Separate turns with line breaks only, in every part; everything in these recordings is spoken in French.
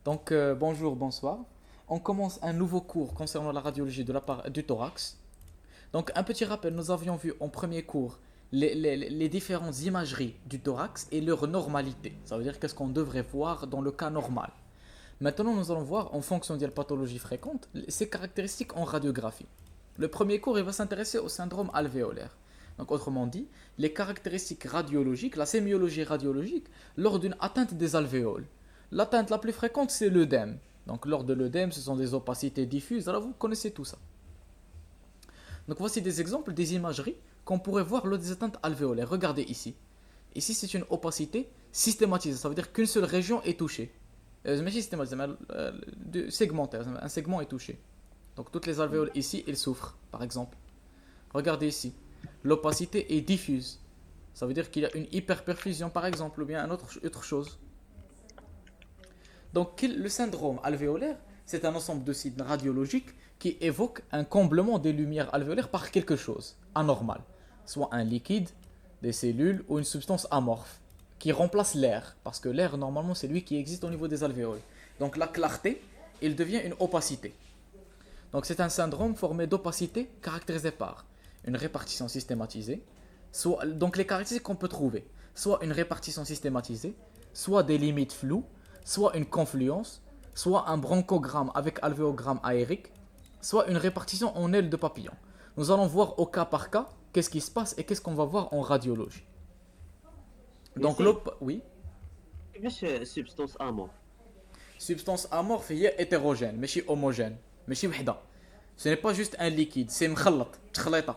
Donc, bonjour, bonsoir. On commence un nouveau cours concernant la radiologie du thorax. Donc, un petit rappel, nous avions vu en premier cours les différentes imageries du thorax et leur normalité. Ça veut dire qu'est-ce qu'on devrait voir dans le cas normal. Maintenant, nous allons voir, en fonction de la pathologie fréquente, ces caractéristiques en radiographie. Le premier cours, il va s'intéresser au syndrome alvéolaire. Donc, autrement dit, les caractéristiques radiologiques, la sémiologie radiologique, lors d'une atteinte des alvéoles. L'atteinte la plus fréquente, c'est l'œdème. Donc, lors de l'œdème, ce sont des opacités diffuses. Alors, vous connaissez tout ça. Donc, voici des exemples des imageries qu'on pourrait voir lors des atteintes alvéolaires. Regardez ici. Ici, c'est une opacité systématisée. Ça veut dire qu'une seule région est touchée. Mais systématisée, mais segmentaire. Un segment est touché. Donc, toutes les alvéoles ici, elles souffrent, par exemple. Regardez ici. L'opacité est diffuse. Ça veut dire qu'il y a une hyperperfusion, par exemple, ou bien autre chose. Donc, le syndrome alvéolaire, c'est un ensemble de signes radiologiques qui évoquent un comblement des lumières alvéolaires par quelque chose anormal, soit un liquide, des cellules ou une substance amorphe qui remplace l'air, parce que l'air, normalement, c'est lui qui existe au niveau des alvéoles. Donc, la clarté, il devient une opacité. Donc, c'est un syndrome formé d'opacité caractérisé par une répartition systématisée, donc les caractéristiques qu'on peut trouver, soit une répartition systématisée, soit des limites floues, soit une confluence, soit un bronchogramme avec alvéogramme aérique, soit une répartition en aile de papillon. Nous allons voir au cas par cas qu'est-ce qui se passe et qu'est-ce qu'on va voir en radiologie. Donc, oui,
كيفاش سبستونس امور
substance amorphe هي hétérogène, ماشي homogène, ماشي وحده. Ce n'est pas juste un liquide, c'est مخلط, تخليطة.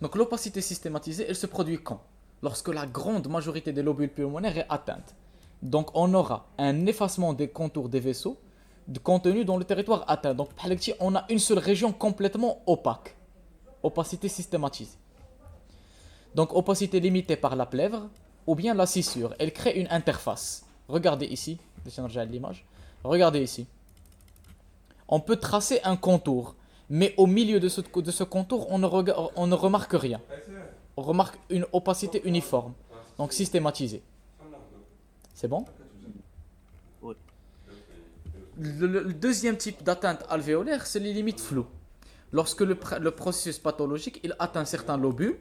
Donc l'opacité systématisée, elle se produit quand? Lorsque la grande majorité des lobules pulmonaires est atteinte. Donc on aura un effacement des contours des vaisseaux de contenu dans le territoire atteint. Donc on a une seule région complètement opaque. Opacité systématisée. Donc opacité limitée par la plèvre ou bien la scissure. Elle crée une interface. Regardez ici. L'image. Regardez ici. On peut tracer un contour. Mais au milieu de ce contour, on ne remarque rien. On remarque une opacité uniforme, donc systématisée. C'est bon?
Oui.
Le deuxième type d'atteinte alvéolaire, c'est les limites floues. Lorsque le processus pathologique il atteint certains lobules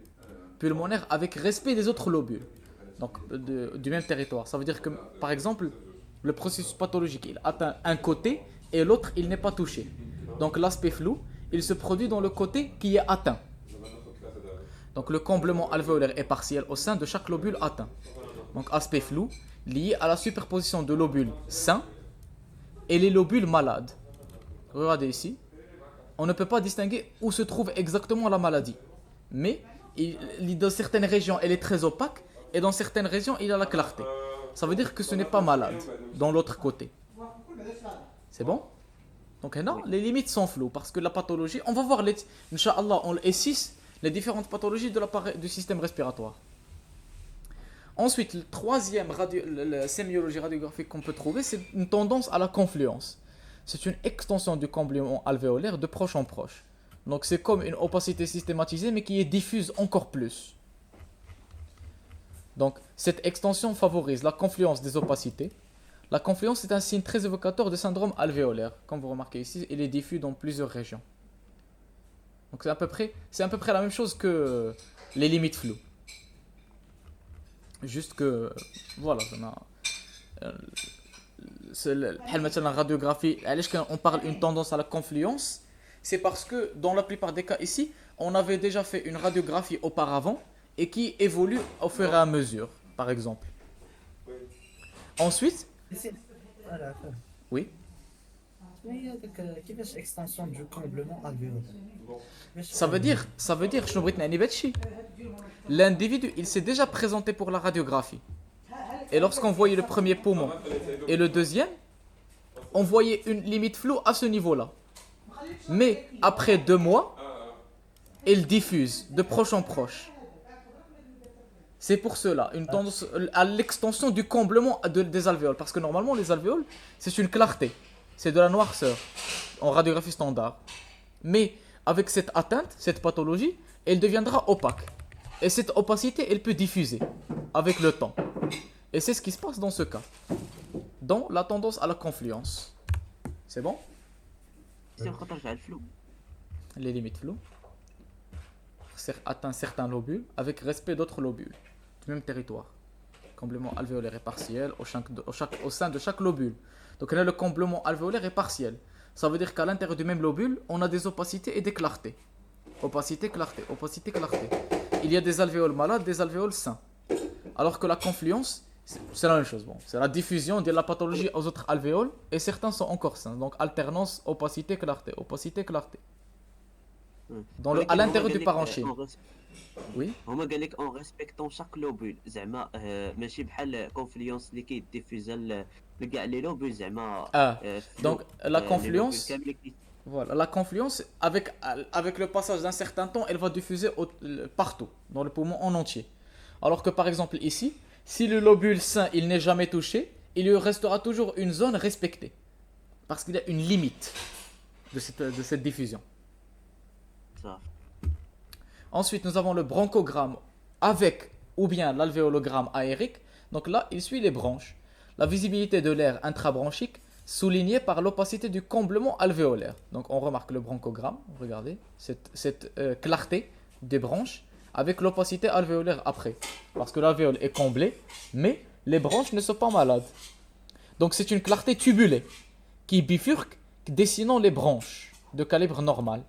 pulmonaires avec respect des autres lobules, donc du même territoire. Ça veut dire que, par exemple, le processus pathologique il atteint un côté et l'autre il n'est pas touché. Donc l'aspect flou, il se produit dans le côté qui est atteint. Donc le comblement alvéolaire est partiel au sein de chaque lobule atteint. Donc aspect flou lié à la superposition de lobules sains et les lobules malades. Regardez ici. On ne peut pas distinguer où se trouve exactement la maladie. Mais dans certaines régions, elle est très opaque et dans certaines régions, il y a la clarté. Ça veut dire que ce n'est pas malade dans l'autre côté. C'est bon? Donc non, les limites sont floues parce que la pathologie, on va voir Inch'Allah, on les 6 les différentes pathologies du système respiratoire. Ensuite, le troisième la sémiologie radiographique qu'on peut trouver, c'est une tendance à la confluence. C'est une extension du comblement alvéolaire de proche en proche. Donc c'est comme une opacité systématisée mais qui est diffuse encore plus. Donc cette extension favorise la confluence des opacités. La confluence est un signe très évocateur de syndrome alvéolaire. Comme vous remarquez ici, il est diffus dans plusieurs régions. Donc c'est à peu près la même chose que les limites floues. Juste que, voilà, la radiographie, on parle d'une tendance à la confluence, c'est parce que dans la plupart des cas ici, on avait déjà fait une radiographie auparavant et qui évolue au fur et à mesure, par exemple. Ensuite,
Voilà.
oui.
هي هذاك كيفاش اكستنسيون دو كومبلمون الفيولار
Ça veut dire, شنو بغيت نعني بهذا الشيء. L'individu, il s'est déjà présenté pour la radiographie. Et lorsqu'on voyait le premier poumon et le deuxième, on voyait une limite floue à ce niveau-là. Mais après 2 mois, elle diffuse de proche en proche. C'est pour cela, une tendance à l'extension du comblement des alvéoles. Parce que normalement, les alvéoles, c'est une clarté. C'est de la noirceur en radiographie standard. Mais avec cette atteinte, cette pathologie, elle deviendra opaque. Et cette opacité, elle peut diffuser avec le temps. Et c'est ce qui se passe dans ce cas. Dans la tendance à la confluence. C'est bon?
سي خاطر تاع الفلو
Les limites floues atteint certains lobules avec respect d'autres lobules du même territoire. Comblement alvéolaire est partiel au sein de chaque lobule. Donc là, le comblement alvéolaire est partiel. Ça veut dire qu'à l'intérieur du même lobule, on a des opacités et des clartés. Opacité, clarté, opacité, clarté. Il y a des alvéoles malades, des alvéoles sains. Alors que la confluence, c'est la même chose. Bon, c'est la diffusion de la pathologie aux autres alvéoles et certains sont encore sains. Donc alternance, opacité, clarté, opacité, clarté. À l'intérieur du parenchyme. Oui.
هما قال لك اون ريسبكتون شاك لوبول زعما ماشي بحال كونفليونس اللي كيديفوزا لكاع لي لوبول زعما
Donc la confluence, voilà, la confluence avec le passage d'un certain temps, elle va diffuser partout dans le poumon en entier. Alors que par exemple ici, si le lobule sain il n'est jamais touché, il lui restera toujours une zone respectée parce qu'il y a une limite de cette diffusion.
صافي
Ensuite, nous avons le bronchogramme avec ou bien l'alvéologramme aérique. Donc là, il suit les branches. La visibilité de l'air intrabronchique soulignée par l'opacité du comblement alvéolaire. Donc on remarque le bronchogramme, regardez, cette clarté des branches avec l'opacité alvéolaire après. Parce que l'alvéole est comblée, mais les branches ne sont pas malades. Donc c'est une clarté tubulée qui bifurque, dessinant les branches de calibre normal.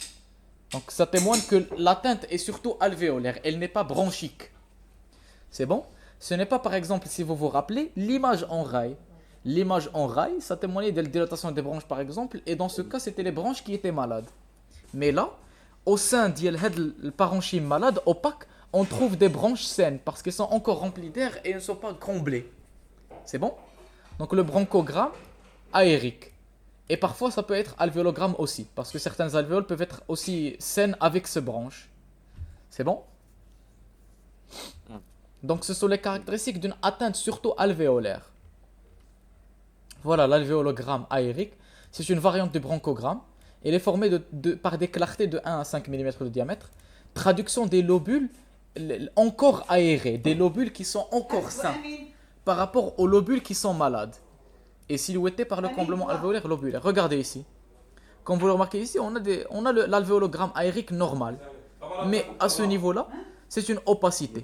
Donc ça témoigne que l'atteinte est surtout alvéolaire, elle n'est pas bronchique. C'est bon? Ce n'est pas par exemple, si vous vous rappelez, l'image en rail. L'image en rail, ça témoignait de la dilatation des branches par exemple, et dans ce cas c'était les branches qui étaient malades. Mais là, au sein du parenchyme malade, opaque, on trouve des branches saines parce qu'elles sont encore remplies d'air et elles ne sont pas comblées. C'est bon? Donc le bronchogramme aérique. Et parfois, ça peut être alvéologramme aussi, parce que certaines alvéoles peuvent être aussi saines avec ces branches. C'est bon? Donc, ce sont les caractéristiques d'une atteinte surtout alvéolaire. Voilà l'alvéologramme aérique. C'est une variante du bronchogramme. Elle est formée par des clartés de 1 à 5 mm de diamètre. Traduction des lobules encore aérés, des lobules qui sont encore sains par rapport aux lobules qui sont malades. Et silhouetté par le comblement alvéolaire lobulaire. Regardez ici. Comme vous le remarquez ici, on a l'alvéologramme aérique normal. Mais à ce niveau-là, c'est une opacité.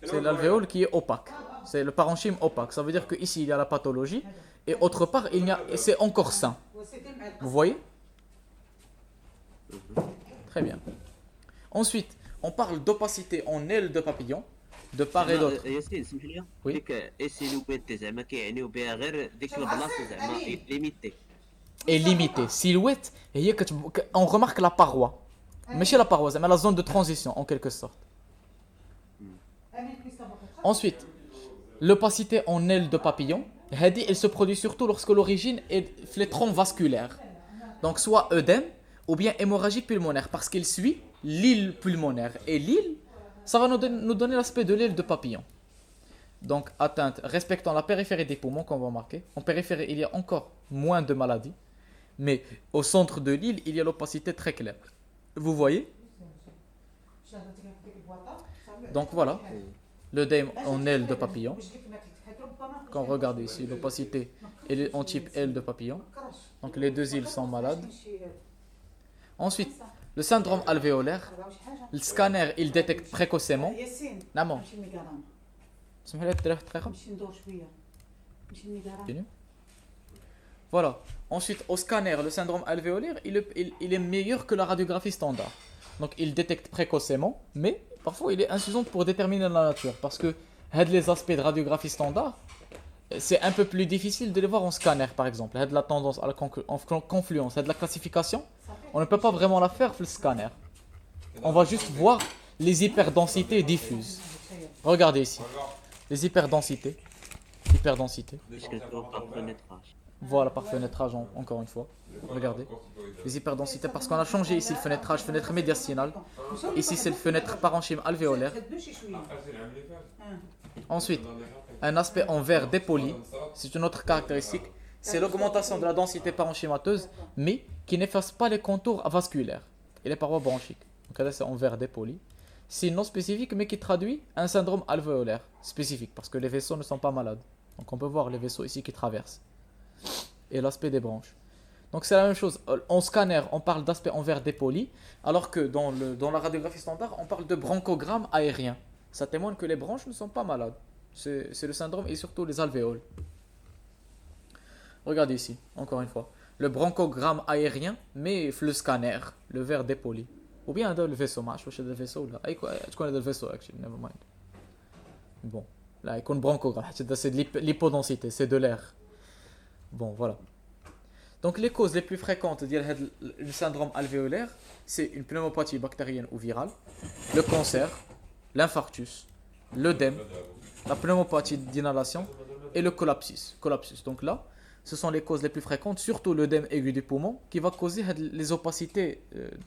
C'est l'alvéole qui est opaque. C'est le parenchyme opaque. Ça veut dire qu'ici, il y a la pathologie. Et autre part, c'est encore sain. Vous voyez? Très bien. Ensuite, on parle d'opacité en aile de papillon. De part et d'autre.
ياسين سمح لي
وي.
ديك اسيلوبيت زعما كيعنيو بها غير ديك البلاصه زعما ليميتي
Et limité. Silhouette, on remarque la paroi. Mais chez la paroi, mais la zone de transition en quelque sorte. Ensuite, l'opacité en aile de papillon, elle se produit surtout lorsque l'origine est flétron vasculaire. Donc soit œdème ou bien hémorragie pulmonaire parce qu'il suit l'île pulmonaire. Et l'île, ça va nous donner l'aspect de l'aile de papillon. Donc atteinte respectant la périphérie des poumons, comme vous remarquez. En périphérie, il y a encore moins de maladies. Mais au centre de l'île, il y a l'opacité très claire. Vous voyez? Donc voilà, l'œdème en aile de papillon. Quand vous regardez ici, l'opacité est en type aile de papillon. Donc les deux îles sont malades. Ensuite, le syndrome alvéolaire. Le scanner, il détecte précocement. Maman. Voilà. Ensuite, au scanner, le syndrome alvéolaire, il est meilleur que la radiographie standard. Donc, il détecte précocement, mais parfois, il est insuffisant pour déterminer la nature. Parce que les aspects de radiographie standard, c'est un peu plus difficile de les voir en scanner, par exemple. La tendance à la confluence, de la classification, on ne peut pas vraiment la faire sur le scanner. On va juste voir les hyperdensités diffuses. Regardez ici. Les hyperdensités. Hyperdensité. Voilà, par fenêtrage, encore une fois. Regardez. Les hyperdensités, parce qu'on a changé ici le fenêtrage, fenêtre médiastinale. Ici, c'est le fenêtre parenchyme alvéolaire. Ensuite, un aspect en verre dépoli. C'est une autre caractéristique. C'est l'augmentation de la densité parenchymateuse, mais qui n'efface pas les contours vasculaires et les parois bronchiques. Donc là, c'est en verre dépoli. signe non spécifique mais qui traduit un syndrome alvéolaire spécifique parce que les vaisseaux ne sont pas malades. Donc on peut voir les vaisseaux ici qui traversent et l'aspect des branches. Donc c'est la même chose. En scanner, on parle d'aspect envers dépoli, alors que dans la radiographie standard, on parle de bronchogramme aérien. Ça témoigne que les branches ne sont pas malades. C'est le syndrome et surtout les alvéoles. Regardez ici, encore une fois. Le bronchogramme aérien, mais le scanner, le verre dépoli. Ou bien le vaisseau, je sais le vaisseau là. Tu connais le vaisseau, actually, never mind. Bon, là, il y a un bronchogramme, c'est de l'hypodensité, c'est de l'air. Bon, voilà. Donc les causes les plus fréquentes du syndrome alvéolaire, c'est une pneumopathie bactérienne ou virale, le cancer, l'infarctus, l'œdème, la pneumopathie d'inhalation et le collapsus. Donc là, ce sont les causes les plus fréquentes, surtout l'œdème aigu du poumon, qui va causer les opacités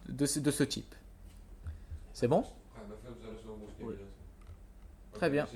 de ce type. C'est bon?
Oui.
Très bien.